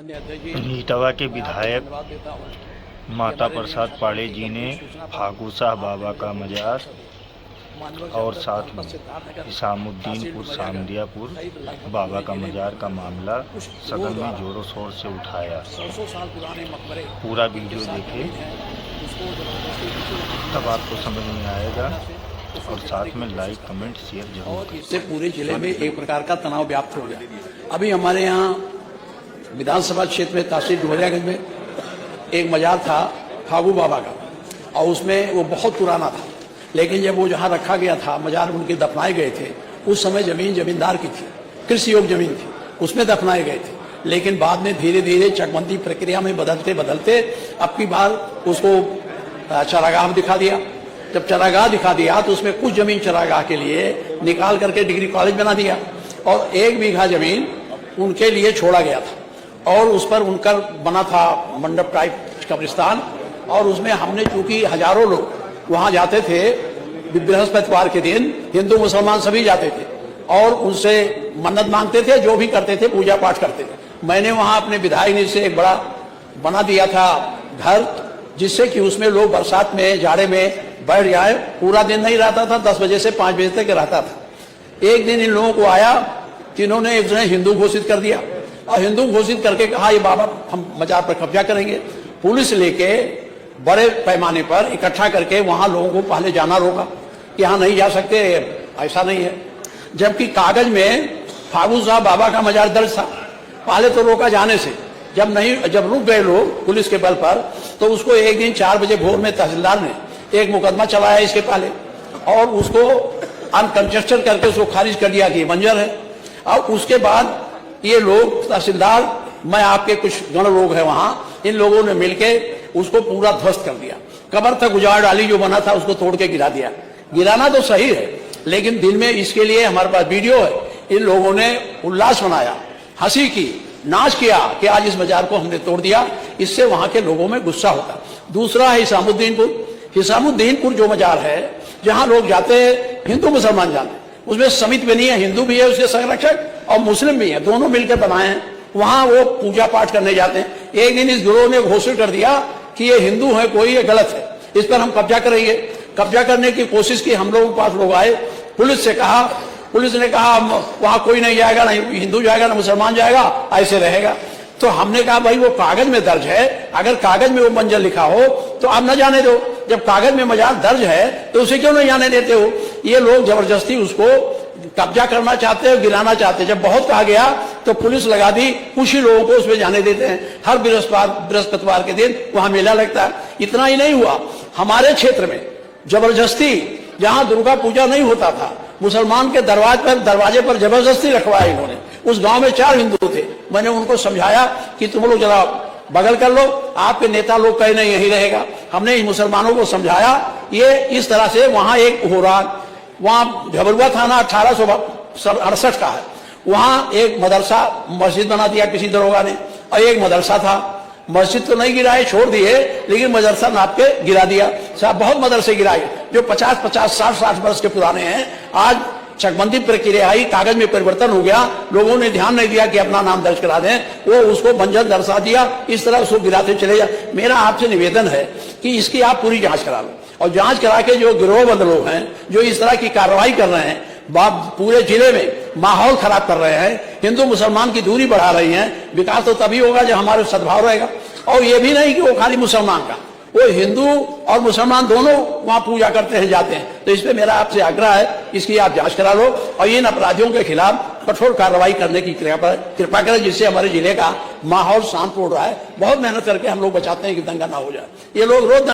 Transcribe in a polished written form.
इटावा के विधायक माता प्रसाद पाड़े जी ने फागू शाह बाबा का मजार और साथ में इसामुद्दीनपुर सामदियापुर बाबा का मजार का मामला सदन में जोरों शोर से उठाया। पूरा वीडियो देखें तब आपको समझ में आएगा और साथ में लाइक कमेंट शेयर जरूर करें। इससे पूरे जिले में एक प्रकार का तनाव व्याप्त हो गया। अभी हमारे यहाँ विधानसभा क्षेत्र में तहसील डुमरियागंज में एक मजार था फागू बाबा का और उसमें वो बहुत पुराना था, लेकिन जब वो जहाँ रखा गया था मजार उनके दफनाए गए थे उस समय जमीन जमींदार की थी, कृषि योग्य जमीन थी, उसमें दफनाए गए थे। लेकिन बाद में धीरे धीरे चकबंदी प्रक्रिया में बदलते बदलते अब की बार उसको चरागाह दिखा दिया। जब चरागाह दिखा दिया तो उसमें कुछ जमीन चरागाह के लिए निकाल करके डिग्री कॉलेज बना दिया और 1 बीघा जमीन उनके लिए छोड़ा गया था और उस पर उनका बना था मंडप टाइप कब्रिस्तान। और उसमें हमने चूंकि हजारों लोग वहां जाते थे, बृहस्पतिवार के दिन हिंदू मुसलमान सभी जाते थे और उनसे मन्नत मांगते थे, जो भी करते थे पूजा पाठ करते थे। मैंने वहां अपने विधायक से एक बड़ा बना दिया था घर, जिससे कि उसमें लोग बरसात में जाड़े में बैठ जाए। पूरा दिन नहीं रहता था, 10 बजे से 5 बजे तक रहता था। एक दिन इन लोगों को आया जिन्होंने एक जने हिंदू घोषित कर दिया और हिंदू घोषित करके कहा ये बाबा हम मजार पर कब्जा करेंगे। पुलिस लेके बड़े पैमाने पर इकट्ठा करके वहां लोगों को पहले जाना रोका कि यहाँ नहीं जा सकते, ऐसा नहीं है। जबकि कागज में फागू शाह बाबा का मजार दर्ज था। पहले तो रोका जाने से, जब रुक गए लोग पुलिस के बल पर तो उसको एक दिन 4 बजे भोर में तहसीलदार ने एक मुकदमा चलाया इसके पहले और उसको अनकंस्ट्रक्शन करके उसको खारिज कर दिया कि ये बंजर है। और उसके बाद ये लोग तहसीलदार, मैं आपके कुछ गण लोग हैं वहां, इन लोगों ने मिलके उसको पूरा ध्वस्त कर दिया। कब्र तक उजाड़ डाली, जो बना था उसको तोड़ के गिरा दिया। गिराना तो सही है, लेकिन दिल में इसके लिए हमारे पास वीडियो है। इन लोगों ने उल्लास मनाया, हंसी की, नाच किया कि आज इस मजार को हमने तोड़ दिया। इससे वहां के लोगों में गुस्सा होता। दूसरा है इसामुद्दीनपुर जो मजार है जहां लोग जाते हैं, हिंदू मुसलमान जाते, उसमें समिति बनी है, हिंदू भी है उसके संरक्षक और मुस्लिम भी है, दोनों मिलकर बनाए हैं। वहां वो पूजा पाठ करने जाते हैं। एक दिन इस गिरोह ने घोषित कर दिया कि ये हिंदू है, कोई ये गलत है, इस पर हम कब्जा करेंगे। कब्जा करने की कोशिश की, हम लोगों के पास लोग आए, पुलिस से कहा, पुलिस ने कहा वहां कोई नहीं जाएगा, ना हिंदू जाएगा ना मुसलमान जाएगा, ऐसे रहेगा। तो हमने कहा भाई वो कागज में दर्ज है, अगर कागज में वो मंजर लिखा हो तो आप न जाने दो। जब कागज में मजार दर्ज है तो उसे क्यों नहीं जाने देते हो? ये लोग जबरदस्ती उसको कब्जा करना चाहते हैं, गिराना चाहते हैं। जब बहुत कहा गया तो पुलिस लगा दी, कुछ ही लोगों को उसमें जाने देते हैं। हर बृहस्पतिवार के दिन वहां मेला लगता है। इतना ही नहीं हुआ, हमारे क्षेत्र में जबरदस्ती, जहां दुर्गा पूजा नहीं होता था, मुसलमान के दरवाजे पर जबरदस्ती रखवाया इन्होंने। उस गांव में 4 हिंदू थे। मैंने उनको समझाया कि तुम लोग जरा बगल कर लो, आपके नेता लोग कहीं नहीं यही रहेगा। हमने मुसलमानों को समझाया। ये इस तरह से वहां एक हो रहा, वहां झबरुआ थाना 1868 का है, वहां एक मदरसा मस्जिद बना दिया किसी दरोगा ने, और एक मदरसा था। मस्जिद तो नहीं गिराए, छोड़ दिए, लेकिन मदरसा नाप के गिरा दिया। साहब बहुत मदरसे गिराए जो 50-50, 60-60 वर्ष के पुराने हैं। आज चकबंदी प्रक्रिया आई, कागज में परिवर्तन हो गया, लोगों ने ध्यान नहीं दिया कि अपना नाम दर्ज करा दें, वो उसको बंजर दर्शा दिया, इस तरह उसको गिराते चले जा। मेरा आपसे निवेदन है कि इसकी आप पूरी जांच करा लो और जांच करा के जो गिरोहबंद लोग हैं जो इस तरह की कार्रवाई कर रहे हैं, पूरे जिले में माहौल खराब कर रहे हैं, हिंदू मुसलमान की दूरी बढ़ा रही हैं, विकास तो तभी होगा जब हमारे सद्भाव रहेगा। और ये भी नहीं कि वो खाली मुसलमान का, वो हिंदू और मुसलमान दोनों वहां पूजा करते हैं, जाते हैं। तो इस पे मेरा आपसे आग्रह है, इसकी आप जांच करा लो और इन अपराधियों के खिलाफ कठोर कार्रवाई करने की कृपा करें, जिससे हमारे जिले का माहौल शांत हो रहा है। बहुत मेहनत करके हम लोग बचाते हैं कि दंगा ना हो जाए। ये लोग रोज